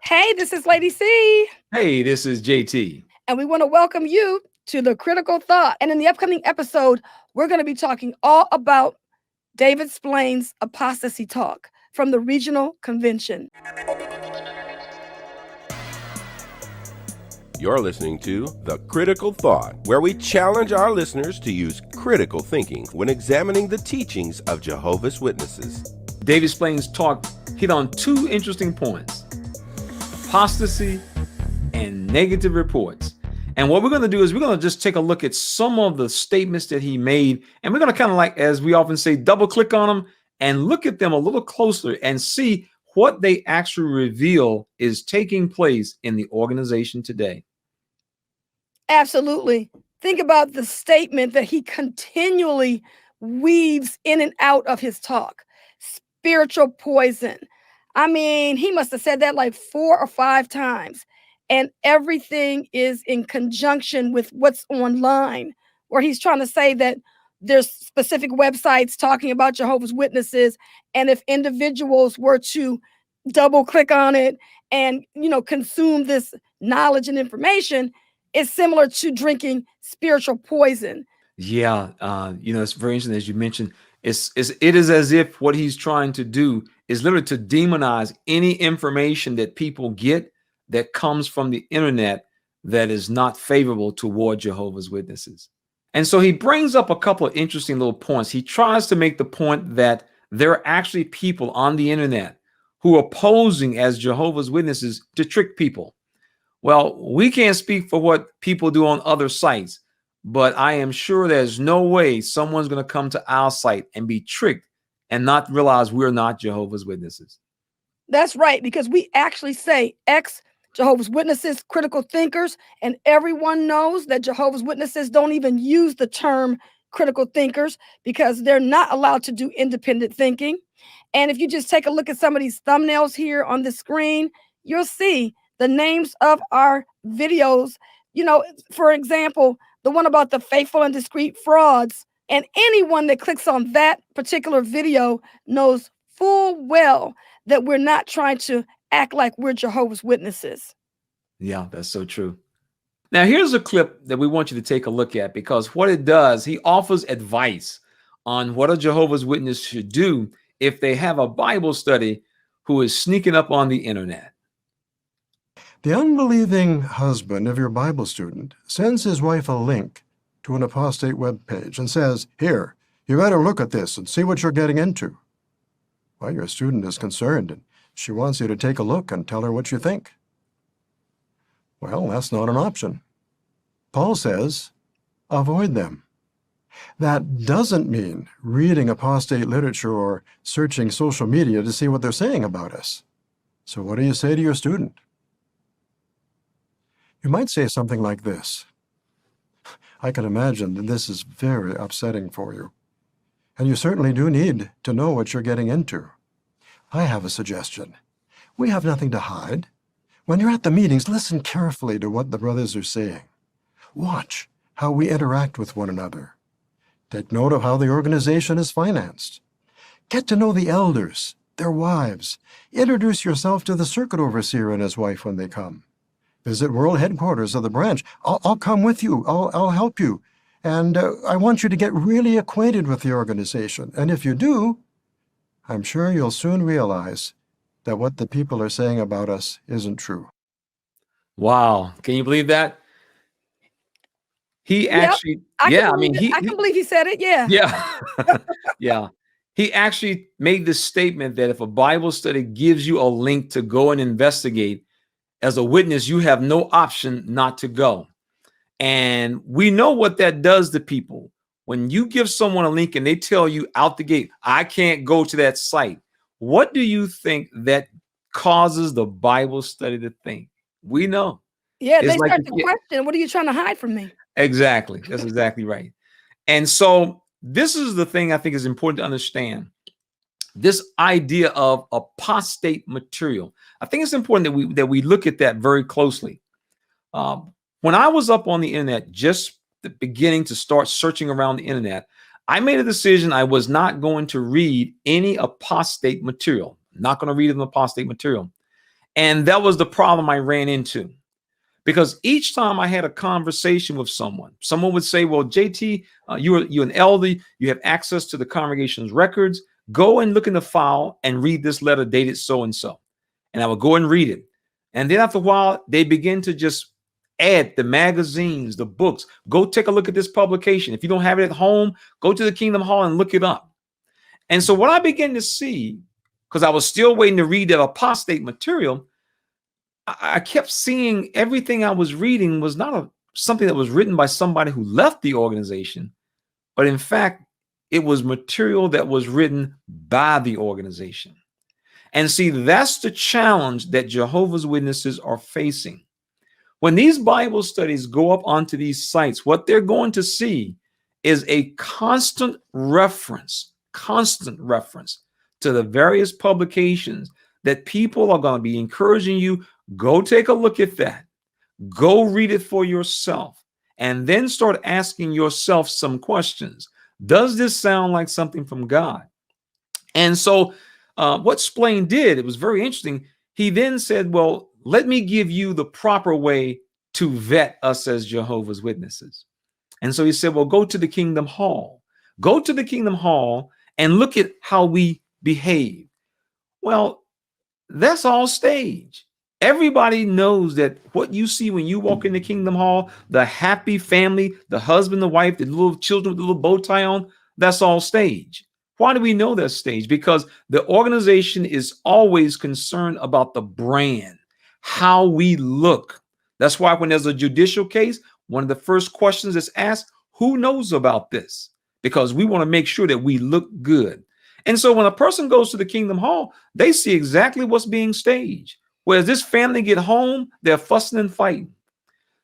Hey, this is Lady C, Hey, this is JT. and we want to welcome you to the Critical Thought. And in the upcoming episode, we're going to be talking all about David Splain's apostasy talk from the regional convention. You're listening to The Critical Thought, where we challenge our listeners to use critical thinking when examining the teachings of Jehovah's Witnesses. David Splain's talk hit on two interesting points: apostasy and negative reports. And what we're going to do is we're going to just take a look at some of the statements that he made, and we're going to kind of, like, as we often say, double click on them and look at them a little closer and see what they actually reveal is taking place in the organization today. Absolutely. Think about the statement that he continually weaves in and out of his talk: spiritual poison. I mean, he must have said that like 4 or 5 times. And everything is in conjunction with what's online, where he's trying to say that there's specific websites talking about Jehovah's Witnesses. And if individuals were to double click on it and, consume this knowledge and information, it's similar to drinking spiritual poison. Yeah, it's very interesting, as you mentioned. It is as if what he's trying to do is literally to demonize any information that people get that comes from the internet that is not favorable toward Jehovah's Witnesses. And so he brings up a couple of interesting little points. He tries to make the point that there are actually people on the internet who are posing as Jehovah's Witnesses to trick people. Well, we can't speak for what people do on other sites, but I am sure there's no way someone's going to come to our site and be tricked and not realize we're not Jehovah's Witnesses. That's right, because we actually say X Jehovah's Witnesses, critical thinkers, and everyone knows that Jehovah's Witnesses don't even use the term critical thinkers because they're not allowed to do independent thinking. And if you just take a look at some of these thumbnails here on the screen, you'll see the names of our videos. For example, the one about the faithful and discreet frauds. And anyone that clicks on that particular video knows full well that we're not trying to act like we're Jehovah's Witnesses. Yeah, that's so true. Now, here's a clip that we want you to take a look at, because what it does, he offers advice on what a Jehovah's Witness should do if they have a Bible study who is sneaking up on the internet. The unbelieving husband of your Bible student sends his wife a link to an apostate web page and says, "Here, you better look at this and see what you're getting into." Well, your student is concerned, and she wants you to take a look and tell her what you think. Well, that's not an option. Paul says, avoid them. That doesn't mean reading apostate literature or searching social media to see what they're saying about us. So what do you say to your student? You might say something like this: I can imagine that this is very upsetting for you, and you certainly do need to know what you're getting into. I have a suggestion. We have nothing to hide. When you're at the meetings, listen carefully to what the brothers are saying. Watch how we interact with one another. Take note of how the organization is financed. Get to know the elders, their wives. Introduce yourself to the circuit overseer and his wife when they come. Visit world headquarters of the branch. I'll come with you. I'll help you. And I want you to get really acquainted with the organization. And if you do, I'm sure you'll soon realize that what the people are saying about us isn't true. Wow. Can you believe that? He actually, I can believe he said it. Yeah. Yeah. Yeah. He actually made this statement that if a Bible study gives you a link to go and investigate, as a witness, you have no option not to go. And we know what that does to people. When you give someone a link and they tell you out the gate, I can't go to that site, what do you think that causes the Bible study to think? We know. Yeah, It's they like start to question, what are you trying to hide from me? Exactly. That's exactly right. And so this is the thing I think is important to understand. This idea of apostate material. I think it's important that we look at that very closely. When I was up on the internet, just the beginning to start searching around the internet, I made a decision I was not going to read any apostate material. Not going to read an apostate material. And that was the problem I ran into. Because each time I had a conversation with someone would say, well, JT, you're an elder, you have access to the congregation's records. Go and look in the file and read this letter dated so-and-so. And I would go and read it. And then after a while, they begin to just add the magazines, the books. Go take a look at this publication. If you don't have it at home, go to the Kingdom Hall and look it up. And so what I began to see, because I was still waiting to read that apostate material, I kept seeing everything I was reading was not something that was written by somebody who left the organization, but in fact, it was material that was written by the organization. And see, that's the challenge that Jehovah's Witnesses are facing. When these Bible studies go up onto these sites, what they're going to see is a constant reference to the various publications that people are going to be encouraging you. Go take a look at that. Go read it for yourself and then start asking yourself some questions. Does this sound like something from God? And so what Splain did, it was very interesting. He then said, well, let me give you the proper way to vet us as Jehovah's Witnesses. And so he said, well, go to the Kingdom Hall. Go to the Kingdom Hall and look at how we behave. Well, that's all stage. Everybody knows that what you see when you walk in the Kingdom Hall, the happy family, the husband, the wife, the little children with the little bow tie on, that's all stage. Why do we know that's stage? Because the organization is always concerned about the brand, how we look. That's why when there's a judicial case, one of the first questions that's asked, who knows about this? Because we want to make sure that we look good. And so when a person goes to the Kingdom Hall, they see exactly what's being staged. Whereas this family get home, they're fussing and fighting.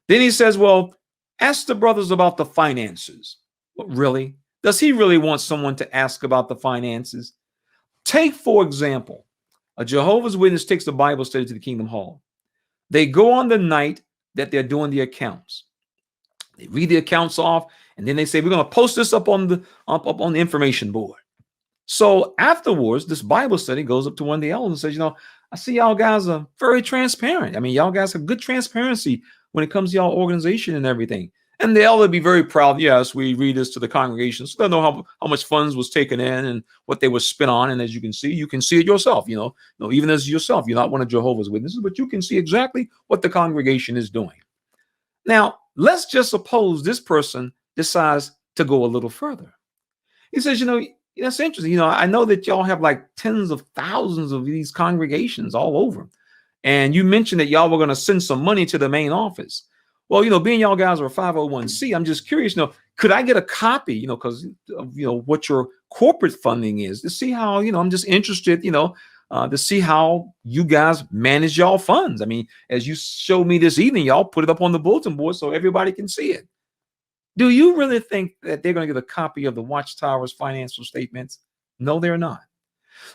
Then he says, well, ask the brothers about the finances. Well, really? Does he really want someone to ask about the finances? Take, for example, a Jehovah's Witness takes the Bible study to the Kingdom Hall. They go on the night that they're doing the accounts. They read the accounts off, and then they say, we're going to post this up on the information board. So afterwards, this Bible study goes up to one of the elders and says, I see y'all guys are very transparent. I mean, y'all guys have good transparency when it comes to y'all organization and everything. And the elder be very proud. Yes, we read this to the congregation, so they know how much funds was taken in and what they were spent on. And as you can see it yourself. Even as yourself, you're not one of Jehovah's Witnesses, but you can see exactly what the congregation is doing. Now, let's just suppose this person decides to go a little further. He says, that's interesting. I know that y'all have like tens of thousands of these congregations all over. And you mentioned that y'all were going to send some money to the main office. Well, being y'all guys are a 501c, I'm just curious, could I get a copy, because of, what your corporate funding is to see how, I'm just interested, to see how you guys manage y'all funds. I mean, as you showed me this evening, y'all put it up on the bulletin board so everybody can see it. Do you really think that they're going to get a copy of the Watchtower's financial statements? No, they're not.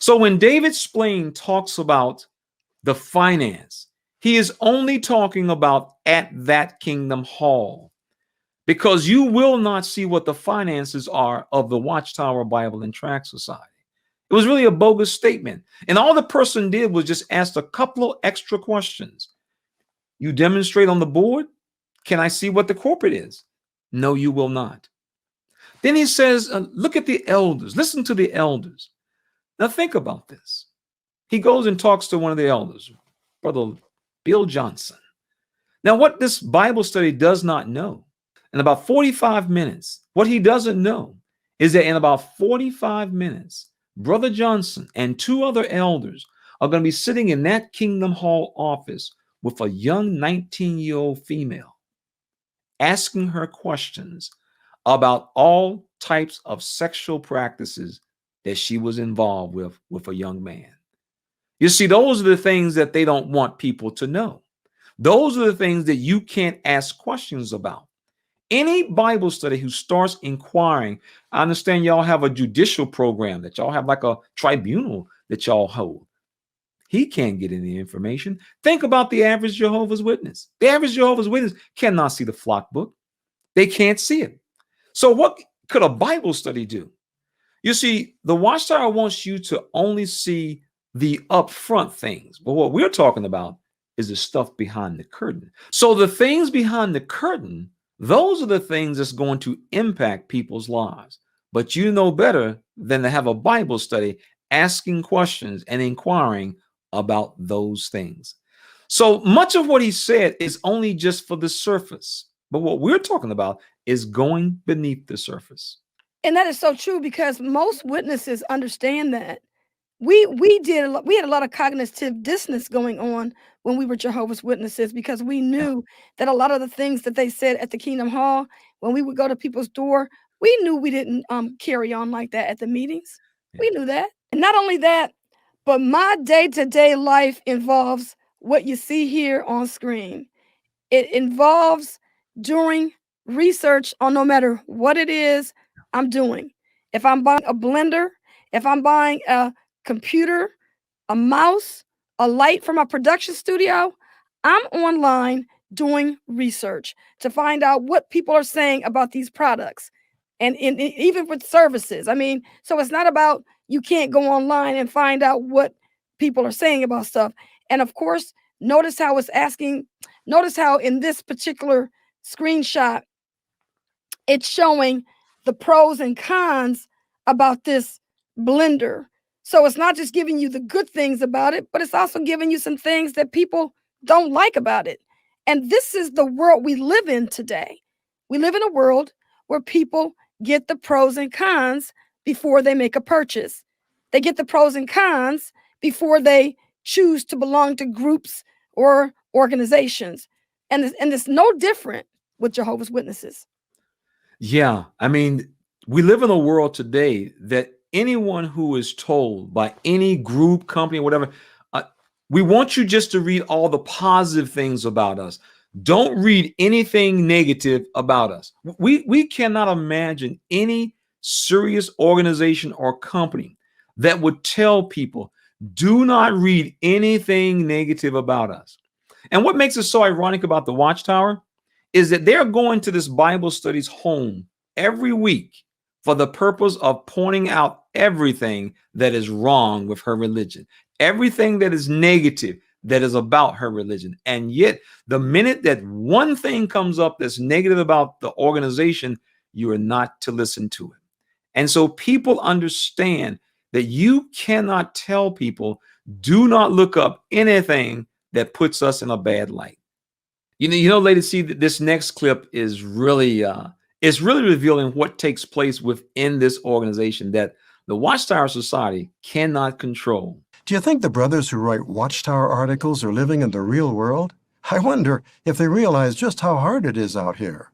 So when David Splain talks about the finance, he is only talking about at that Kingdom Hall, because you will not see what the finances are of the Watchtower Bible and Tract Society. It was really a bogus statement. And all the person did was just ask a couple of extra questions. You demonstrate on the board? Can I see what the corporate is? No, you will not. Then he says, look at the elders. Listen to the elders. Now think about this. He goes and talks to one of the elders, Brother Bill Johnson. Now, what this Bible study does not know, in about 45 minutes, what he doesn't know is that in about 45 minutes, Brother Johnson and two other elders are going to be sitting in that Kingdom Hall office with a young 19-year-old female, asking her questions about all types of sexual practices that she was involved with a young man. You see, those are the things that they don't want people to know. Those are the things that you can't ask questions about. Any Bible study who starts inquiring, I understand y'all have a judicial program, that y'all have like a tribunal that y'all hold. He can't get any information. Think about the average Jehovah's Witness. The average Jehovah's Witness cannot see the flock book. They can't see it. So what could a Bible study do? You see, the Watchtower wants you to only see the upfront things. But what we're talking about is the stuff behind the curtain. So the things behind the curtain, those are the things that's going to impact people's lives. But you know better than to have a Bible study asking questions and inquiring about those things. So much of what he said is only just for the surface. But what we're talking about is going beneath the surface. And that is so true, because most witnesses understand that. We had a lot of cognitive dissonance going on when we were Jehovah's Witnesses, because we knew that a lot of the things that they said at the Kingdom Hall, when we would go to people's door, we knew we didn't carry on like that at the meetings. We knew that. And not only that, but my day-to-day life involves what you see here on screen. It involves doing research on no matter what it is I'm doing. If I'm buying a blender, if I'm buying a computer, a mouse, a light for my production studio, I'm online doing research to find out what people are saying about these products. And even with services. I mean, so it's not about you can't go online and find out what people are saying about stuff. And of course, notice how in this particular screenshot, it's showing the pros and cons about this blender. So it's not just giving you the good things about it, but it's also giving you some things that people don't like about it. And this is the world we live in today. We live in a world where people get the pros and cons before they make a purchase. They get the pros and cons before they choose to belong to groups or organizations. And it's no different with Jehovah's Witnesses. Yeah, I mean, we live in a world today that anyone who is told by any group, company, whatever, we want you just to read all the positive things about us. Don't read anything negative about us. We cannot imagine any serious organization or company that would tell people, do not read anything negative about us. And what makes it so ironic about the Watchtower is that they're going to this Bible studies home every week for the purpose of pointing out everything that is wrong with her religion, everything that is negative that is about her religion. And yet, the minute that one thing comes up that's negative about the organization, you are not to listen to it. And so people understand that you cannot tell people, do not look up anything that puts us in a bad light. You know, ladies, see that this next clip is really, it's really revealing what takes place within this organization that the Watchtower Society cannot control. Do you think the brothers who write Watchtower articles are living in the real world? I wonder if they realize just how hard it is out here.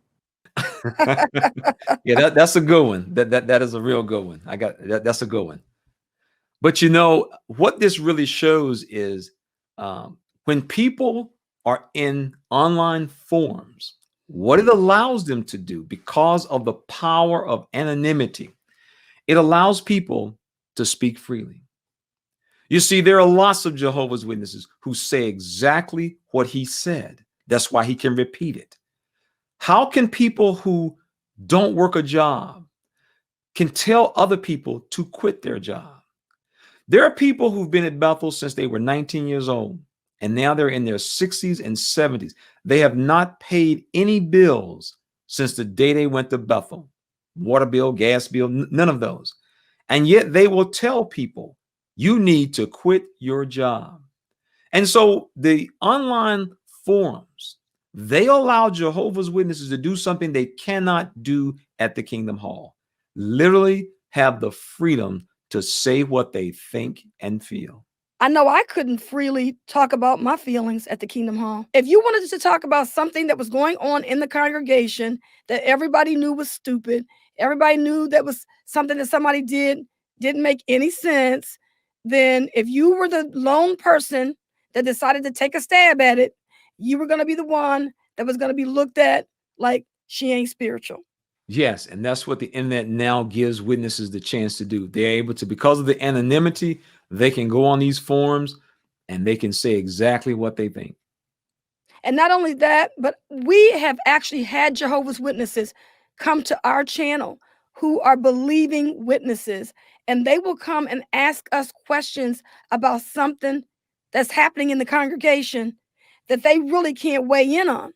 Yeah, that's a good one. That is a real good one. I got that. That's a good one. But you know what this really shows is when people are in online forums, what it allows them to do, because of the power of anonymity, it allows people to speak freely. You see, there are lots of Jehovah's Witnesses who say exactly what he said. That's why he can repeat it. How can people who don't work a job can tell other people to quit their job? There are people who've been at Bethel since they were 19 years old, and now they're in their 60s and 70s. They have not paid any bills since the day they went to Bethel. Water bill, gas bill, none of those. And yet they will tell people, you need to quit your job. And so the online forums, they allow Jehovah's Witnesses to do something they cannot do at the Kingdom Hall. Literally have the freedom to say what they think and feel. I know I couldn't freely talk about my feelings at the Kingdom Hall. If you wanted to talk about something that was going on in the congregation that everybody knew was stupid, everybody knew that was something that somebody didn't make any sense, then if you were the lone person that decided to take a stab at it, you were going to be the one that was going to be looked at like she ain't spiritual. Yes, and that's what the internet now gives witnesses the chance to do. They're able to, because of the anonymity, they can go on these forums and they can say exactly what they think. And not only that, but we have actually had Jehovah's Witnesses come to our channel who are believing witnesses. and they will come and ask us questions about something that's happening in the congregation that they really can't weigh in on.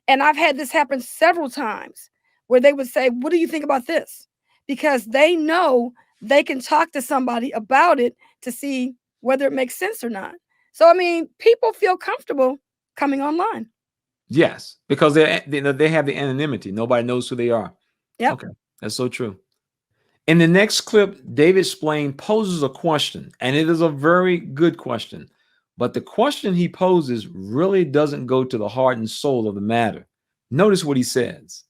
And I've had this happen several times where they would say, "What do you think about this?" Because they know they can talk to somebody about it to see whether it makes sense or not. So, I mean, people feel comfortable coming online. Yes, because they have the anonymity. Nobody knows who they are. Yep. Okay, that's so true. In the next clip, David Splain poses a question, and it is a very good question. But the question he poses really doesn't go to the heart and soul of the matter. Notice what he says.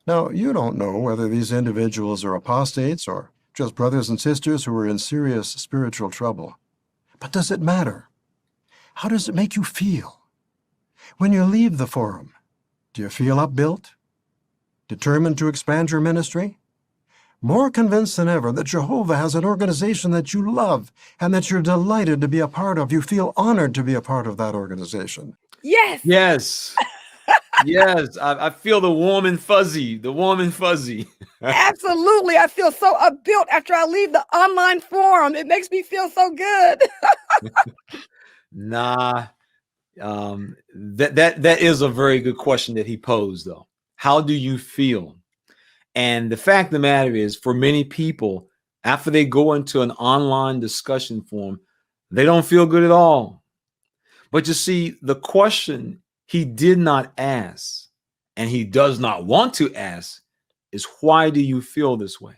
Now, you don't know whether these individuals are apostates or just brothers and sisters who are in serious spiritual trouble. But does it matter? How does it make you feel? When you leave the forum, do you feel upbuilt? Determined to expand your ministry? More convinced than ever that Jehovah has an organization that you love and that you're delighted to be a part of. You feel honored to be a part of that organization. Yes. Yes. Yes. I feel the warm and fuzzy. The warm and fuzzy. Absolutely. I feel so upbuilt after I leave the online forum. It makes me feel so good. Nah. That is a very good question that he posed, though. How do you feel? And the fact of the matter is, for many people, after they go into an online discussion forum, they don't feel good at all. But you see, the question he did not ask, and he does not want to ask, is why do you feel this way?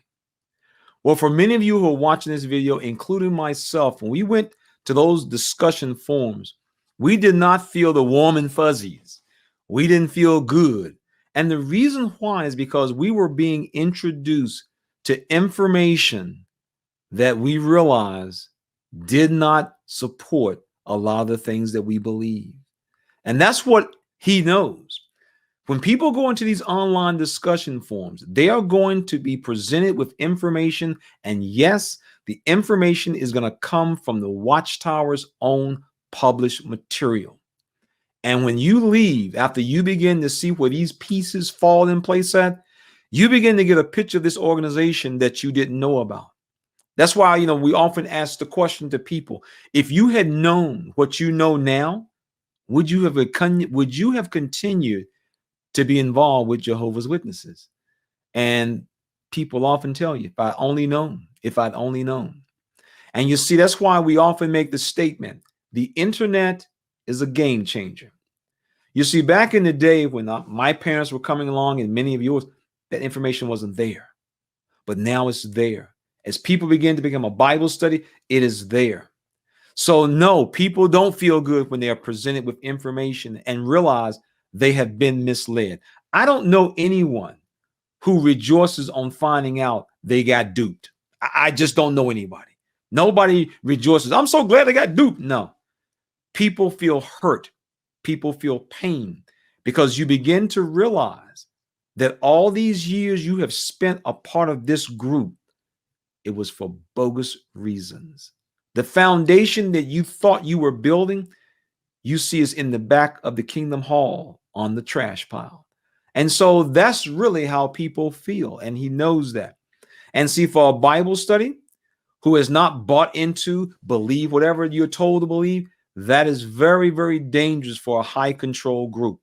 Well, for many of you who are watching this video, including myself, when we went to those discussion forums, we did not feel the warm and fuzzies. We didn't feel good. And the reason why is because we were being introduced to information that we realized did not support a lot of the things that we believe. And that's what he knows. When people go into these online discussion forums, they are going to be presented with information. And yes, the information is going to come from the Watchtower's own published material. And when you leave, after you begin to see where these pieces fall in place at, you begin to get a picture of this organization that you didn't know about. That's why, we often ask the question to people, if you had known what you know now, would you have continued to be involved with Jehovah's Witnesses? And people often tell you, if I'd only known. And you see, that's why we often make the statement, the internet is a game changer. You see, back in the day when my parents were coming along and many of yours, that information wasn't there. But now it's there. As people begin to become a Bible study, it is there. So no, people don't feel good when they are presented with information and realize they have been misled. I don't know anyone who rejoices on finding out they got duped. I just don't know anybody. Nobody rejoices. I'm so glad I got duped. No. People feel hurt. People feel pain because you begin to realize that all these years you have spent a part of this group, it was for bogus reasons. The foundation that you thought you were building, you see is in the back of the Kingdom Hall on the trash pile. And so that's really how people feel. And he knows that. And see, for a Bible study who has not bought into, believe whatever you're told to believe, that is very, very dangerous for a high control group.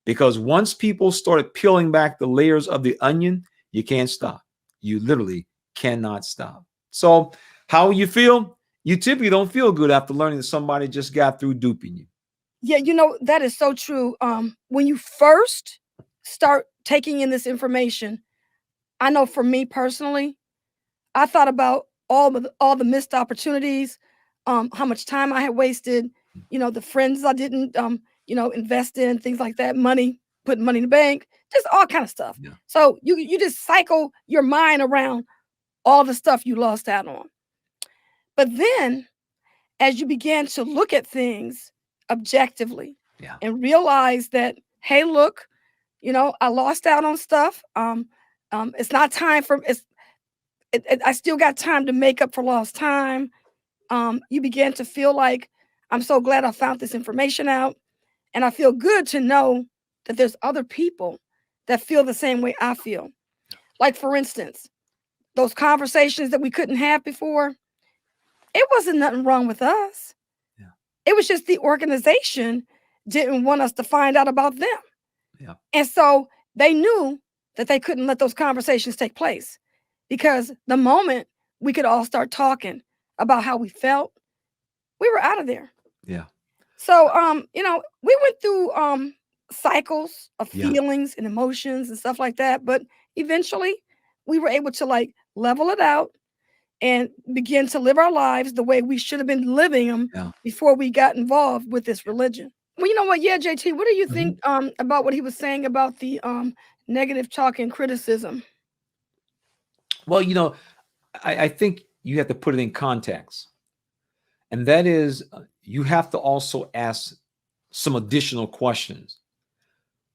Because once people started peeling back the layers of the onion, you can't stop. You literally cannot stop. So how you feel? You typically don't feel good after learning that somebody just got through duping you. Yeah, that is so true. When you first start taking in this information, I know for me personally, I thought about all the missed opportunities, how much time I had wasted, the friends I didn't, invest in, things like that, putting money in the bank, just all kind of stuff. Yeah. So you just cycle your mind around all the stuff you lost out on. But then as you began to look at things objectively and realize that, hey, look, I lost out on stuff. It's not time for I still got time to make up for lost time. You begin to feel like, I'm so glad I found this information out. And I feel good to know that there's other people that feel the same way I feel. Like, for instance, those conversations that we couldn't have before, it wasn't nothing wrong with us. Yeah. It was just the organization didn't want us to find out about them. Yeah. And so they knew that they couldn't let those conversations take place, because the moment we could all start talking about how we felt, we were out of there. Yeah. So, we went through cycles of Yeah. feelings and emotions and stuff like that, but eventually we were able to like level it out and begin to live our lives the way we should have been living them Yeah. before we got involved with this religion. Well, you know what? Yeah, JT, what do you Mhm. think about what he was saying about the negative talk and criticism? Well, I think you have to put it in context. And that is, you have to also ask some additional questions.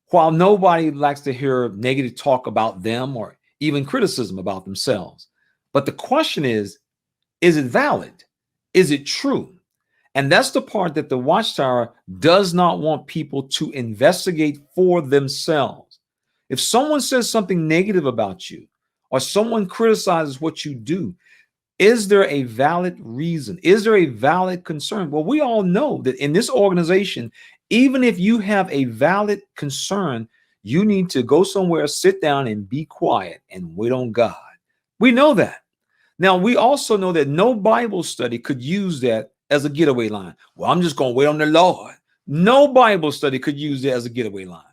While nobody likes to hear negative talk about them or even criticism about themselves, but the question is it valid? Is it true? And that's the part that the Watchtower does not want people to investigate for themselves. If someone says something negative about you or someone criticizes what you do, is there a valid reason? Is there a valid concern? Well, we all know that in this organization, even if you have a valid concern, you need to go somewhere, sit down, and be quiet and wait on God. We know that. Now, we also know that no Bible study could use that as a getaway line. Well, I'm just going to wait on the Lord. No Bible study could use that as a getaway line.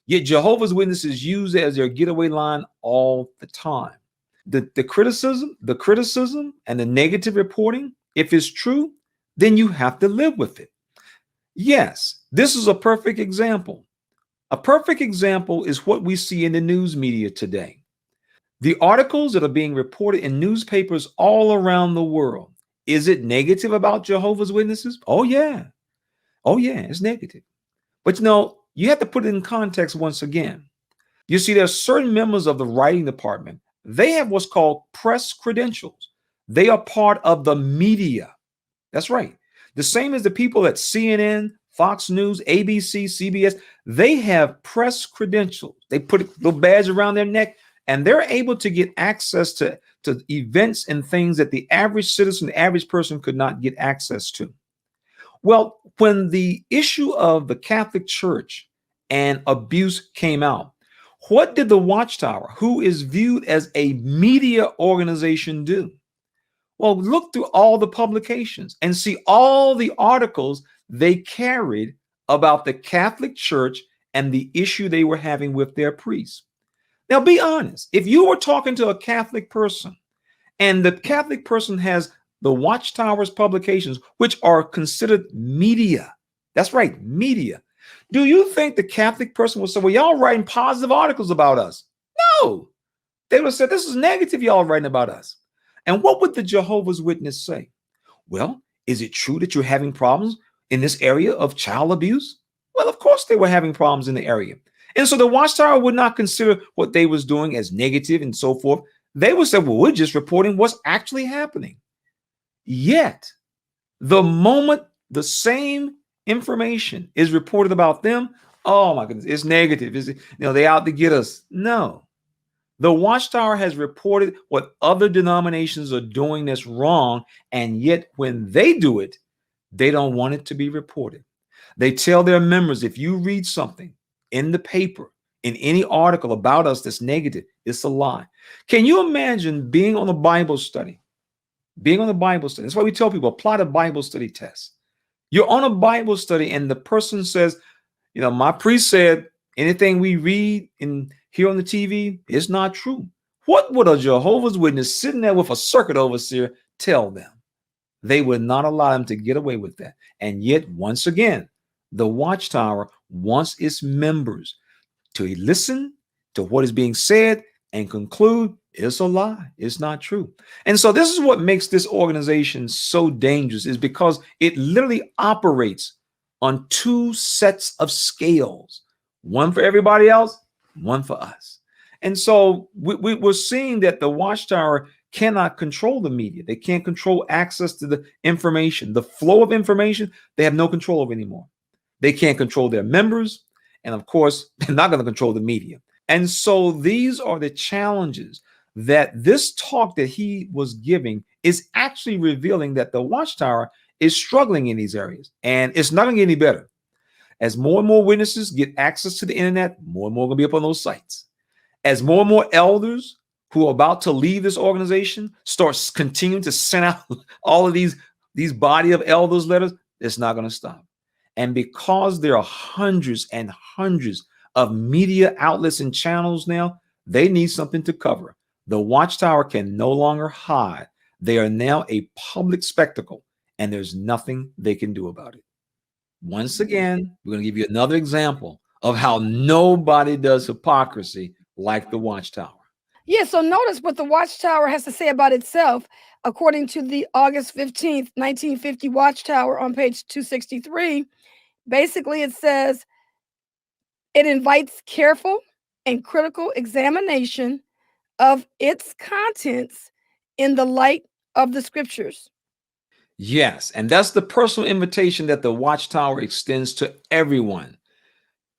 Yet Jehovah's Witnesses use it as their getaway line all the time. The criticism and the negative reporting, if it's true, then you have to live with it. Yes, this is a perfect example. A perfect example is what we see in the news media today. The articles that are being reported in newspapers all around the world. Is it negative about Jehovah's Witnesses? Oh, yeah. Oh, yeah, it's negative. But you have to put it in context once again. You see, there are certain members of the writing department. They have what's called press credentials. They are part of the media. That's right. The same as the people at CNN, Fox News, ABC, CBS, they have press credentials. They put a little badge around their neck, and they're able to get access to events and things that the average citizen, the average person could not get access to. Well, when the issue of the Catholic Church and abuse came out, what did the Watchtower, who is viewed as a media organization, do? Well, look through all the publications and see all the articles they carried about the Catholic Church and the issue they were having with their priests. Now, be honest. If you were talking to a Catholic person and the Catholic person has the Watchtower's publications, which are considered media, that's right, media, do you think the Catholic person will say, well, y'all writing positive articles about us? No. They would have said, this is negative y'all writing about us. And what would the Jehovah's Witness say? Well, is it true that you're having problems in this area of child abuse? Well, of course they were having problems in the area. And so the Watchtower would not consider what they was doing as negative and so forth. They would say, well, we're just reporting what's actually happening. Yet, the moment the same information is reported about them, oh my goodness, it's negative. Is it, they out to get us? No. The Watchtower has reported what other denominations are doing that's wrong, and yet when they do it, they don't want it to be reported. They tell their members, if you read something in the paper, in any article about us that's negative, it's a lie. Can you imagine being on a Bible study? Being on a Bible study. That's why we tell people, apply the Bible study test. You're on a Bible study and the person says, my priest said anything we read in here on the TV is not true. What would a Jehovah's Witness sitting there with a circuit overseer tell them? They would not allow them to get away with that. And yet, once again, the Watchtower wants its members to listen to what is being said and conclude it's a lie. It's not true. And so this is what makes this organization so dangerous, is because it literally operates on two sets of scales, one for everybody else, one for us. And so we're seeing that the Watchtower cannot control the media. They can't control access to the information, the flow of information. They have no control over anymore. They can't control their members. And of course, they're not going to control the media. And so these are the challenges that this talk that he was giving is actually revealing that the Watchtower is struggling in these areas, and it's not going to get any better. As more and more witnesses get access to the internet, more and more going to be up on those sites. As more and more elders who are about to leave this organization starts continuing to send out all of these body of elders letters, it's not going to stop. And because there are hundreds and hundreds of media outlets and channels now, they need something to cover. The Watchtower can no longer hide. They are now a public spectacle, and there's nothing they can do about it. Once again, we're going to give you another example of how nobody does hypocrisy like the Watchtower. Yeah, so notice what the Watchtower has to say about itself. According to the August 15th, 1950 Watchtower on page 263, basically it says it invites careful and critical examination of its contents in the light of the scriptures. Yes, and that's the personal invitation that the Watchtower extends to everyone,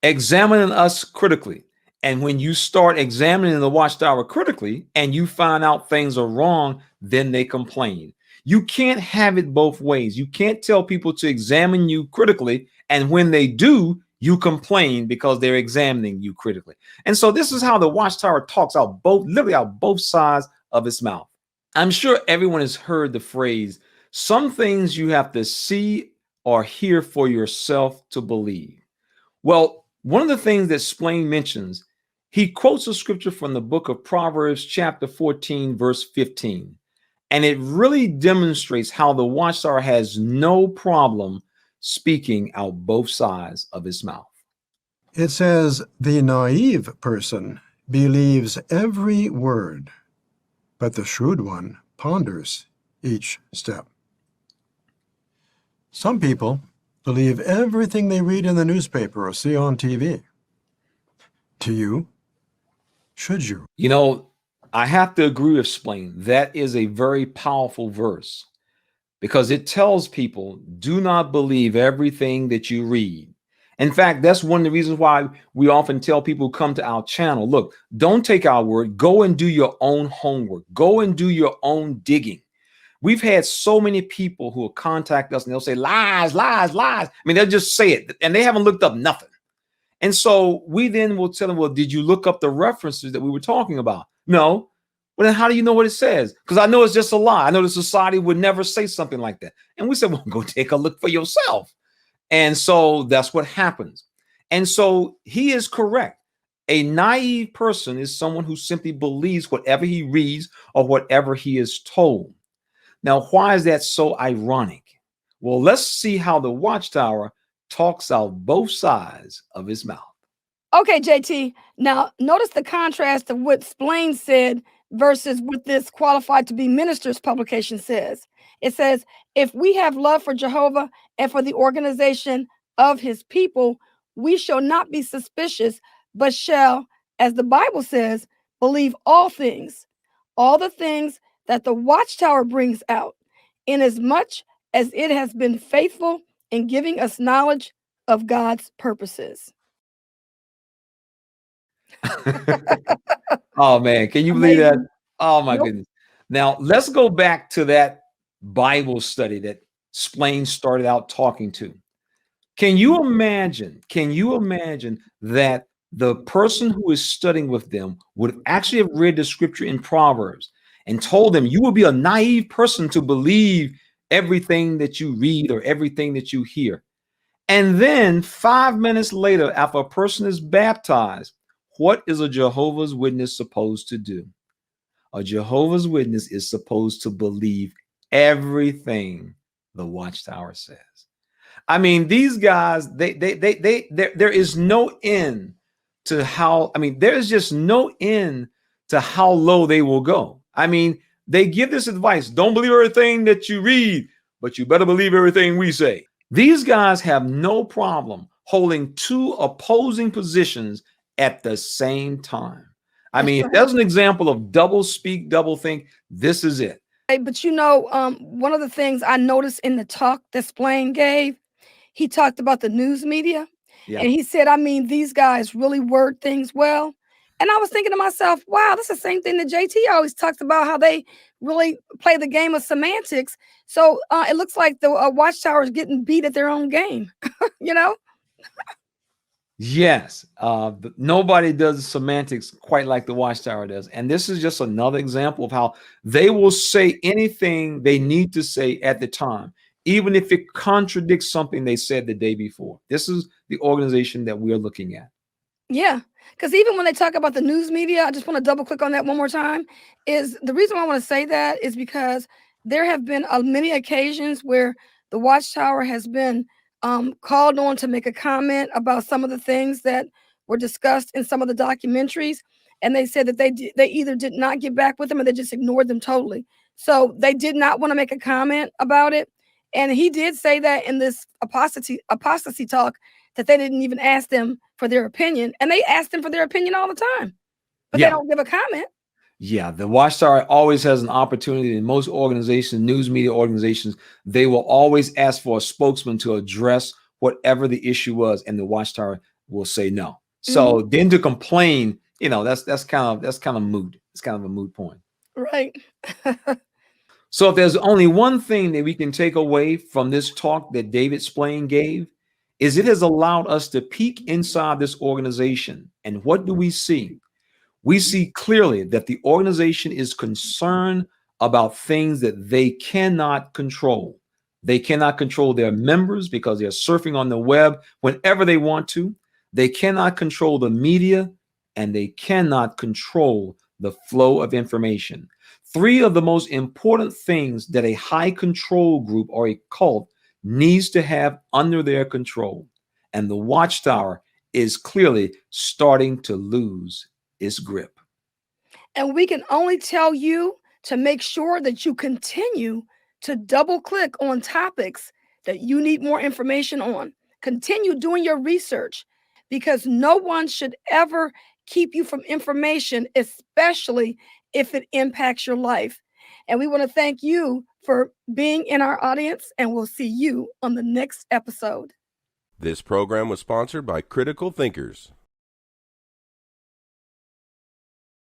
examining us critically. And when you start examining the Watchtower critically and you find out things are wrong, then they complain. You can't have it both ways. You can't tell people to examine you critically, and when they do, you complain because they're examining you critically. And so this is how the Watchtower talks out literally out both sides of its mouth. I'm sure everyone has heard the phrase, some things you have to see or hear for yourself to believe. Well, one of the things that Splain mentions, he quotes a scripture from the book of Proverbs, chapter 14, verse 15. And it really demonstrates how the Watchtower has no problem speaking out both sides of his mouth. It says, the naive person believes every word, but the shrewd one ponders each step. Some people believe everything they read in the newspaper or see on TV. Do you? Should you? You know, I have to agree with Splain. That is a very powerful verse because it tells people, do not believe everything that you read. In fact, that's one of the reasons why we often tell people who come to our channel, look, don't take our word, go and do your own homework, go and do your own digging. We've had so many people who will contact us and they'll say lies, lies, lies. I mean, they'll just say it and they haven't looked up nothing. And so we then will tell them, well, did you look up the references that we were talking about? No. Well, then how do you know what it says? Because I know it's just a lie. I know the society would never say something like that. And we said, well, go take a look for yourself. And so that's what happens. And so he is correct. A naive person is someone who simply believes whatever he reads or whatever he is told. Now, why is that so ironic? Well, let's see how the Watchtower talks out both sides of his mouth. Okay, JT. Now, notice the contrast of what Splain said versus what this Qualified to Be Ministers publication says. It says, if we have love for Jehovah and for the organization of his people, we shall not be suspicious, but shall, as the Bible says, believe all the things that the Watchtower brings out, inasmuch as it has been faithful in giving us knowledge of God's purposes. Oh, man. Can you believe that? Amazing. Oh, my Nope. goodness. Now, let's go back to that Bible study that Splain started out talking to. Can you imagine that the person who is studying with them would actually have read the scripture in Proverbs and told them you will be a naive person to believe everything that you read or everything that you hear. And then 5 minutes later, after a person is baptized, what is a Jehovah's Witness supposed to do? A Jehovah's Witness is supposed to believe everything the Watchtower says. I mean, these guys, there is no end to how, there is just no end to how low they will go. I mean, they give this advice, don't believe everything that you read, but you better believe everything we say. These guys have no problem holding two opposing positions at the same time. I mean, if there's an example of double speak, double think, this is it. But you know, one of the things I noticed in the talk that Splain gave, he talked about the news media. Yeah. And he said, I mean, these guys really word things well. And I was thinking to myself, wow, that's the same thing that JT always talks about, how they really play the game of semantics. So it looks like the Watchtower is getting beat at their own game, you know? Yes, nobody does semantics quite like the Watchtower does. And this is just another example of how they will say anything they need to say at the time, even if it contradicts something they said the day before. This is the organization that we're looking at. Yeah, because even when they talk about the news media, I just want to double click on that one more time. Is the reason why I want to say that is because there have been many occasions where the Watchtower has been called on to make a comment about some of the things that were discussed in some of the documentaries, and they said that they either did not get back with them or they just ignored them totally. So they did not want to make a comment about it, and he did say that in this apostasy talk, that they didn't even ask them for their opinion, and they ask them for their opinion all the time, but they Yeah. don't give a comment. Yeah, the Watchtower always has an opportunity. In most organizations, news media organizations, they will always ask for a spokesman to address whatever the issue was, and the Watchtower will say no. So then to complain, that's kind of moot. It's kind of a moot point. Right. So if there's only one thing that we can take away from this talk that David Splain gave, is it has allowed us to peek inside this organization. And what do we see? We see clearly that the organization is concerned about things that they cannot control. They cannot control their members because they're surfing on the web whenever they want to. They cannot control the media, and they cannot control the flow of information. Three of the most important things that a high control group or a cult needs to have under their control. And the Watchtower is clearly starting to lose its grip. And we can only tell you to make sure that you continue to double click on topics that you need more information on. Continue doing your research, because no one should ever keep you from information, especially if it impacts your life. And we want to thank you for being in our audience, and we'll see you on the next episode. This program was sponsored by Critical Thinkers.